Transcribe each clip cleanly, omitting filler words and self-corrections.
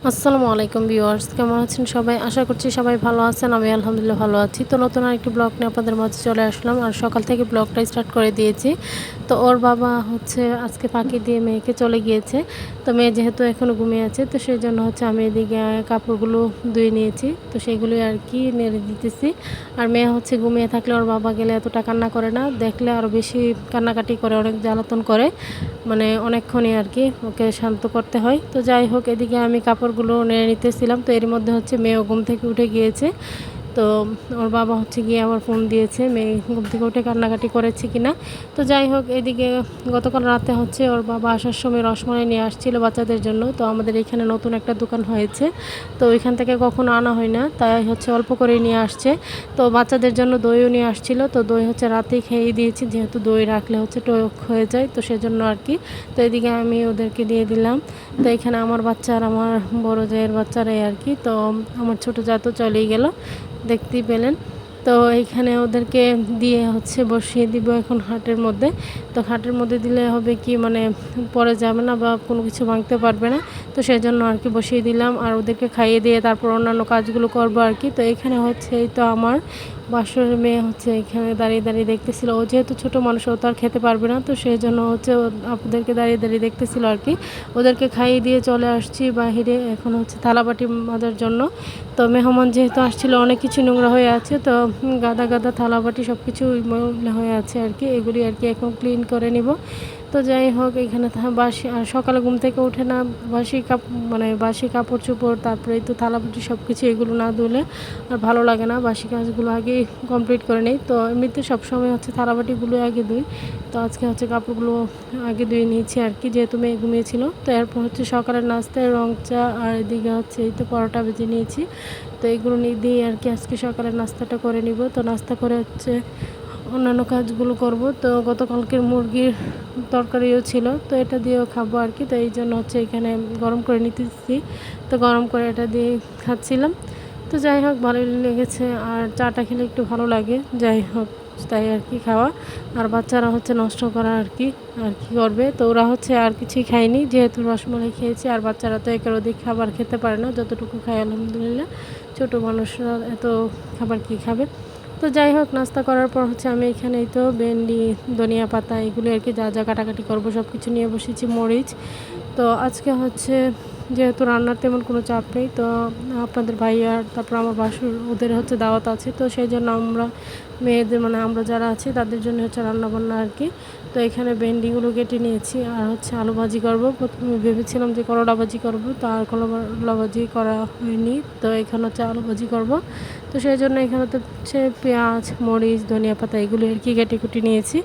আসসালামু আলাইকুম ভিউয়ার্স, কেমন আছেন সবাই? আশা করছি সবাই ভালো আছেন। আমি আলহামদুলিল্লাহ ভালো আছি। তো নতুন আরেকটি ব্লগ নিয়ে আপনাদের মাঝে চলে আসলাম। আর সকাল থেকে ব্লগটা স্টার্ট করে দিয়েছি। তো ওর বাবা হচ্ছে আজকে ফাঁকি দিয়ে মেয়েকে চলে গিয়েছে। তো মেয়ে যেহেতু এখনও ঘুমিয়ে আছে, তো সেই জন্য হচ্ছে আমি এদিকে কাপড়গুলো ধুয়ে নিয়েছি। তো সেইগুলোই আর কি নেড়ে দিতেছি। আর মেয়ে হচ্ছে ঘুমিয়ে থাকলে ওর বাবা গেলে এতটা কান্না করে না, দেখলে আরও বেশি কান্নাকাটি করে, অনেক জ্বালাতন করে, মানে অনেকক্ষণই আর কি ওকে শান্ত করতে হয়। তো যাই হোক, এদিকে আমি কাপড়গুলো নেড়ে নিতেছিলাম। তো এর মধ্যে হচ্ছে মেয়েও ঘুম থেকে উঠে গিয়েছে। তো ওর বাবা হচ্ছে গিয়ে আবার ফোন দিয়েছে মেয়ে ঘুম থেকে উঠে কান্নাকাটি করেছে কিনা। তো যাই হোক, এদিকে গতকাল রাতে হচ্ছে ওর বাবা আসার সময় রসমালাই নিয়ে আসছিল বাচ্চাদের জন্য। তো আমাদের এখানে নতুন একটা দোকান হয়েছে, তো ওইখান থেকে কখনো আনা হয় না, তাই হচ্ছে অল্প করেই নিয়ে আসছে। তো বাচ্চাদের জন্য দইও নিয়ে আসছিল। তো দই হচ্ছে রাতেই খেয়ে দিয়েছি, যেহেতু দই রাখলে হচ্ছে টক হয়ে যায়, তো সেজন্য আর কি। তো এদিকে আমি ওদেরকে দিয়ে দিলাম। তো এখানে আমার বাচ্চা আর আমার বড় জায়ের বাচ্চারাই আর কি। তো আমার ছোটো যা তো চলেই গেল, দেখতেই পেলেন। তো এইখানে ওদেরকে দিয়ে হচ্ছে বসিয়ে দিব এখন খাটের মধ্যে। তো খাটের মধ্যে দিলে হবে কি, মানে পরে যাবে না বা কোনো কিছু ভাঙতে পারবে না। তো সেজন্য আর কি বসিয়ে দিলাম, আর ওদেরকে খাইয়ে দিয়ে তারপর অন্যান্য কাজগুলো করবো আর কি। তো এখানে হচ্ছে এই তো আমার বাসরের মেয়ে হচ্ছে এখানে দাঁড়িয়ে দাঁড়িয়ে দেখতেছিল। ও যেহেতু ছোটো মানুষ, ও তো আর খেতে পারবে না, তো সেই জন্য হচ্ছে আপনাদেরকে দাঁড়িয়ে দাঁড়িয়ে দেখতেছিল আর কি। ওদেরকে খাইয়ে দিয়ে চলে আসছি বাহিরে, এখন হচ্ছে থালাবাটি মাজার জন্য। তো মেহমান যেহেতু আসছিল, অনেক কিছু নোংরা হয়ে আছে, তো গাদা গাদা থালাবাটি সব কিছু ময়লা হয়ে আছে আর কি। এগুলি আর কি এখন ক্লিন করে নিব। তো যাই হোক, এখানে বাসি আর সকালে ঘুম থেকে উঠে না মানে বাসি কাপড় চোপড়, তারপরে এই তো থালাবাটি সব কিছু এগুলো না ধুলে আর ভালো লাগে না। বাসি কাজগুলো আগে কমপ্লিট করে নেই। তো এমনিতে সবসময় হচ্ছে থালাবাটিগুলো আগে ধুই। তো আজকে হচ্ছে কাপড়গুলো আগে ধুয়ে নিয়েছি আর কি, যেহেতু মেয়ে ঘুমিয়েছিল। তো এরপর হচ্ছে সকালের নাস্তায় রং চা, আর এদিকে হচ্ছে এই তো পরোটা ভেজে নিয়েছি। তো এগুলো দিয়ে আর কি আজকে সকালের নাস্তাটা করে নিব। তো নাস্তা করে হচ্ছে অন্যান্য কাজগুলো করব। তো গতকালকের মুরগির তরকারিও ছিল, তো এটা দিয়েও খাবো আর কি। তো এই জন্য হচ্ছে এখানে গরম করে নিতেছি। তো গরম করে এটা দিয়ে খাচ্ছিলাম। তো যাই হোক, ভালোই লেগেছে, আর চাটা খেলে একটু ভালো লাগে। যাই হোক, তাই আর কি খাওয়া। আর বাচ্চারা হচ্ছে নষ্ট করা আর কি, আর কি করবে। তো ওরা হচ্ছে আর কিছুই খায়নি, যেহেতু রসমালাই খেয়েছে। আর বাচ্চারা তো একের অধিক খাবার খেতে পারে না, যতটুকু খায় আলহামদুলিল্লাহ। ছোটো মানুষরা এত খাবার কি খাবে। তো যাই হোক, নাস্তা করার পর হচ্ছে আমি এখানেই তো ভেন্ডি, ধনিয়া পাতা এগুলো আর কি যা যা কাটাকাটি করবো সব কিছু নিয়ে বসেছি, মরিচ। তো আজকে হচ্ছে যেহেতু রান্নার তেমন কোনো চাপ নেই, তো আপনাদের ভাই আর তারপর আমার বাসুর ওদের হচ্ছে দাওয়াত আছে। তো সেই জন্য আমরা মেয়েদের, মানে আমরা যারা আছি তাদের জন্য হচ্ছে রান্নাবান্না আর কি। তো এখানে ভেন্ডিগুলো কেটে নিয়েছি, আর হচ্ছে আলু ভাজি করবো। প্রথমে ভেবেছিলাম যে করলা ভাজি করবো, তো আর করলা ভাজি করা হয়নি। তো এখানে হচ্ছে আলু ভাজি করবো। তো সেই জন্য এখানে তো হচ্ছে পেঁয়াজ, মরিচ, ধনিয়া পাতা এগুলো আর কি কেটে কুটে নিয়েছি।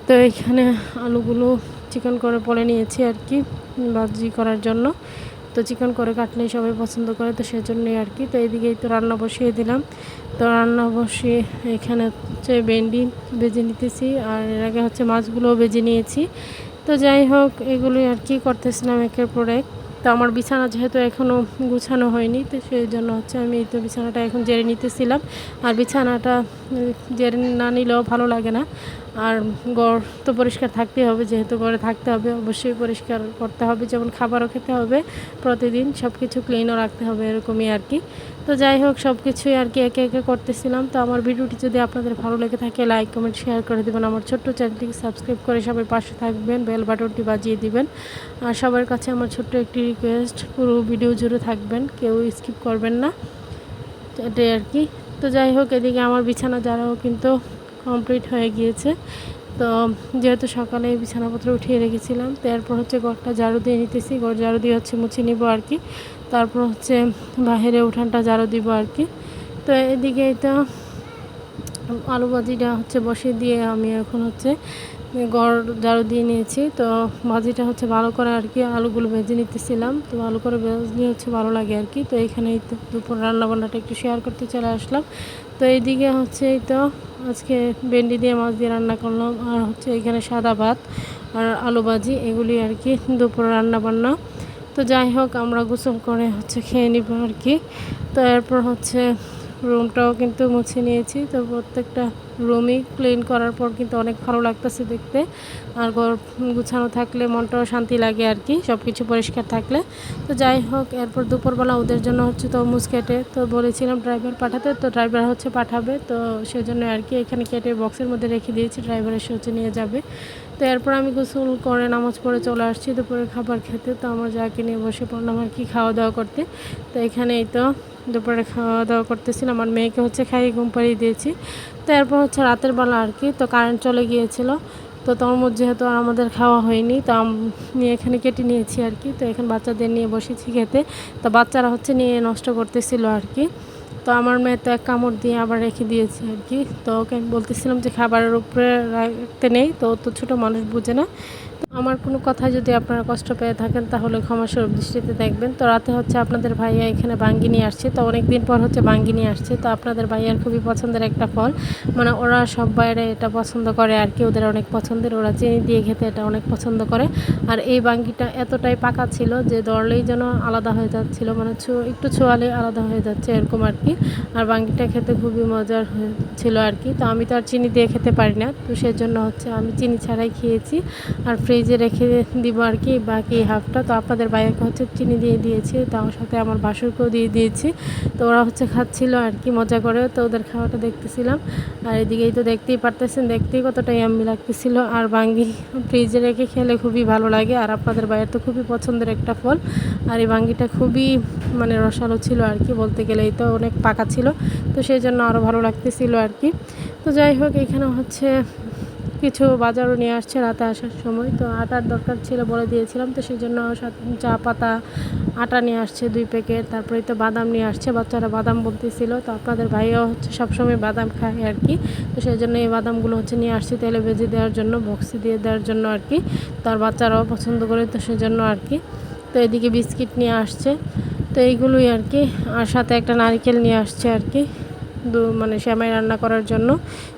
তো এখানে আলুগুলো চিকন করে পরে নিয়েছি আর কি ভাজি করার জন্য। তো চিকন করে কাটলেই সবাই পছন্দ করে, তো সেজন্যই আর কি। তো এইদিকেই তো রান্না বসিয়ে দিলাম। তো রান্না বসিয়ে এখানে হচ্ছে ভেন্ডি ভেজে নিতেছি, আর এর আগে হচ্ছে মাছগুলোও ভেজে নিয়েছি। তো যাই হোক, এগুলোই আর কি করতেছিলাম একের পর এক। তো আমার বিছানা যেহেতু এখনও গুছানো হয়নি, তো সেই জন্য হচ্ছে আমি এই তো বিছানাটা এখন ঝেড়ে নিতেছিলাম। আর বিছানাটা ঝেড়ে না নিলেও ভালো লাগে না। আর ঘর তো পরিষ্কার থাকতেই হবে, যেহেতু ঘরে থাকতে হবে অবশ্যই পরিষ্কার করতে হবে। যেমন খাবারও খেতে হবে প্রতিদিন, সব কিছু ক্লিনও রাখতে হবে, এরকমই আর কি। তো যাই হোক, সব কিছুই আর কি একে একে করতেছিলাম। তো আমার ভিডিওটি যদি আপনাদের ভালো লেগে থাকে, লাইক কমেন্ট শেয়ার করে দেবেন। আমার ছোট্ট চ্যানেলটিকে সাবস্ক্রাইব করে সবাই পাশে থাকবেন, বেল বাটনটি বাজিয়ে দিবেন। আর সবার কাছে আমার ছোট্ট একটি রিকোয়েস্ট, পুরো ভিডিও জুড়ে থাকবেন, কেউ স্কিপ করবেন না, এটাই আর কি। তো যাই হোক, এদিকে আমার বিছানা যারাও কিন্তু কমপ্লিট হয়ে গিয়েছে। তো যেহেতু সকালে বিছানাপত্র উঠিয়ে রেখেছিলাম, তো এরপর হচ্ছে ঘরটা ঝাড়ু দিয়ে নিতেছি। ঘর ঝাড়ু দিয়ে হচ্ছে মুছে নিব আর কি। তারপর হচ্ছে বাইরে উঠানটা ঝাড়ু দিব আর কি। তো এদিকে তো আলু ভাজিটা হচ্ছে বসিয়ে দিয়ে আমি এখন হচ্ছে ঘর ঝাড়ু দিয়ে নিয়েছি। তো ভাজিটা হচ্ছে ভালো করে আর কি আলুগুলো ভেজে নিতেছিলাম। তো ভালো করে ভেজলে হচ্ছে ভালো লাগে আর কি। তো এইখানেই তো দুপুর রান্নাবান্নাটা একটু শেয়ার করতে চলে আসলাম। তো এইদিকে হচ্ছে এই তো আজকে ভেন্ডি দিয়ে মাছ দিয়ে রান্না করলাম, আর হচ্ছে এখানে সাদা ভাত আর আলু ভাজি, এগুলি আর কি দুপুর রান্নাবান্না। তো যাই হোক, আমরা গোসল করে হচ্ছে খেয়ে নিব আর কি। তো এরপর হচ্ছে রুমটাও কিন্তু মুছে নিয়েছি। তো প্রত্যেকটা রুমই ক্লিন করার পর কিন্তু অনেক ভালো লাগতেছে দেখতে। আর ঘর গুছানো থাকলে মনটাও শান্তি লাগে আর কি, সব কিছু পরিষ্কার থাকলে। তো যাই হোক, এরপর দুপুরবেলা ওদের জন্য হচ্ছে তরমুজ কেটে তো বলেছিলাম ড্রাইভার পাঠাতে, তো ড্রাইভার হচ্ছে পাঠাবে, তো সেজন্য আর কি এখানে কেটে বক্সের মধ্যে রেখে দিয়েছি, ড্রাইভার এসে হচ্ছে নিয়ে যাবে। তো এরপর আমি গোসল করে নামাজ পড়ে চলে আসছি দুপুরে খাবার খেতে। তো আমার যাকে নিয়ে বসে পড়লাম আর কি খাওয়া দাওয়া করতে। তো এখানেই তো দুপুরে খাওয়া দাওয়া করতেছিলাম, আমার মেয়েকে হচ্ছে খাইয়ে ঘুম পাড়িয়ে দিয়েছি। তো এরপর হচ্ছে রাতের বেলা আর কি, তো কারেন্ট চলে গিয়েছিল। তো তরমুজ যেহেতু আর আমাদের খাওয়া হয়নি, তো নিয়ে এখানে কেটে নিয়েছি আর কি। তো এখন বাচ্চাদের নিয়ে বসেছি খেতে। তো বাচ্চারা হচ্ছে নিয়ে নষ্ট করতেছিল আর কি। তো আমার মেয়ে তো এক কামড় দিয়ে আবার রেখে দিয়েছে আর কি। তো ওকে আমি বলতেছিলাম যে খাবারের উপরে রাখতে নেই, তো ও তো ছোটো মানুষ বুঝে না। আমার কোনো কথায় যদি আপনারা কষ্ট পেয়ে থাকেন তাহলে ক্ষমাসুর দৃষ্টিতে দেখবেন। তো রাতে হচ্ছে আপনাদের ভাইয়া এখানে বাঙ্গি নিয়ে আসছে, তো অনেক দিন পর হচ্ছে বাঙ্গি নিয়ে আসছে। তো আপনাদের ভাইয়ার খুবই পছন্দের একটা ফল, মানে ওরা সব বাইরে এটা পছন্দ করে আর কি, ওদের অনেক পছন্দের, ওরা চিনি দিয়ে খেতে এটা অনেক পছন্দ করে। আর এই বাঙ্গিটা এতটাই পাকা ছিল যে ধরলেই যেন আলাদা হয়ে যাচ্ছিলো, মানে একটু ছোঁয়ালে আলাদা হয়ে যাচ্ছে এরকম আর কি। আর বাঙ্গিটা খেতে খুবই মজার ছিল আর কি। তো আমি তো আর চিনি দিয়ে খেতে পারি না, তো সেজন্য হচ্ছে আমি চিনি ছাড়াই খেয়েছি। আর ফ্রিজে রেখে দিব আর কি বাকি হাফটা। তো আপনাদের ভাইয়াকে হচ্ছে চিনি দিয়ে দিয়েছি, তার সাথে আমার বাসুরকেও দিয়ে দিয়েছি। তো ওরা হচ্ছে খাচ্ছিল আর কি মজা করে, তো ওদের খাওয়াটা দেখতেছিলাম। আর এদিকেই তো দেখতেই পারতেছেন, দেখতেই কতটা ইয়াম্মি লাগতেছিল। আর বাঙ্গি ফ্রিজে রেখে খেলে খুবই ভালো লাগে, আর আপনাদের ভাইয়ের তো খুবই পছন্দের একটা ফল। আর এই বাঙ্গিটা খুবই মানে রসালো ছিল আর কি, বলতে গেলে এই তো অনেক পাকা ছিল, তো সেই জন্য আরও ভালো লাগতেছিল আর কি। তো যাই হোক, এখানে হচ্ছে কিছু বাজারও নিয়ে আসছে রাতে আসার সময়। তো আটার দরকার ছিল বলে দিয়েছিলাম, তো সেই জন্য চা পাতা আটা নিয়ে আসছে 2 প্যাকেট। তারপরে তো বাদাম নিয়ে আসছে, বাচ্চারা বাদাম বলতেছিল। তো আপনাদের ভাইও হচ্ছে সবসময় বাদাম খায় আর কি, তো সেই জন্য এই বাদামগুলো হচ্ছে নিয়ে আসছে তেলে ভেজে দেওয়ার জন্য, বক্সে দিয়ে দেওয়ার জন্য আর কি। তার বাচ্চারাও পছন্দ করে, তো সেই জন্য আর কি। তো এদিকে বিস্কিট নিয়ে আসছে, তো এইগুলোই আর কি। আর সাথে একটা নারকেল নিয়ে আসছে আর কি, মানে সেমাই রান্না করার জন্য,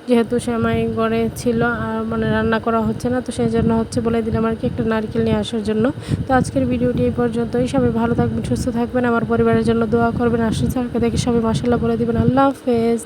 যেহেতু সেমাই ঘরে ছিল আর মানে রান্না করা হচ্ছে না, তো সেই জন্য হচ্ছে বলে দিলাম আর কি একটা নারকেল নিয়ে আসার জন্য। তো আজকের ভিডিওটি এই পর্যন্তই। সবাই ভালো থাকবেন, সুস্থ থাকবেন, আমার পরিবারের জন্য দোয়া করবেন। আসছে স্যারকে দেখে সবাই মাশাআল্লাহ বলে দিবেন। আল্লাহ হাফেজ।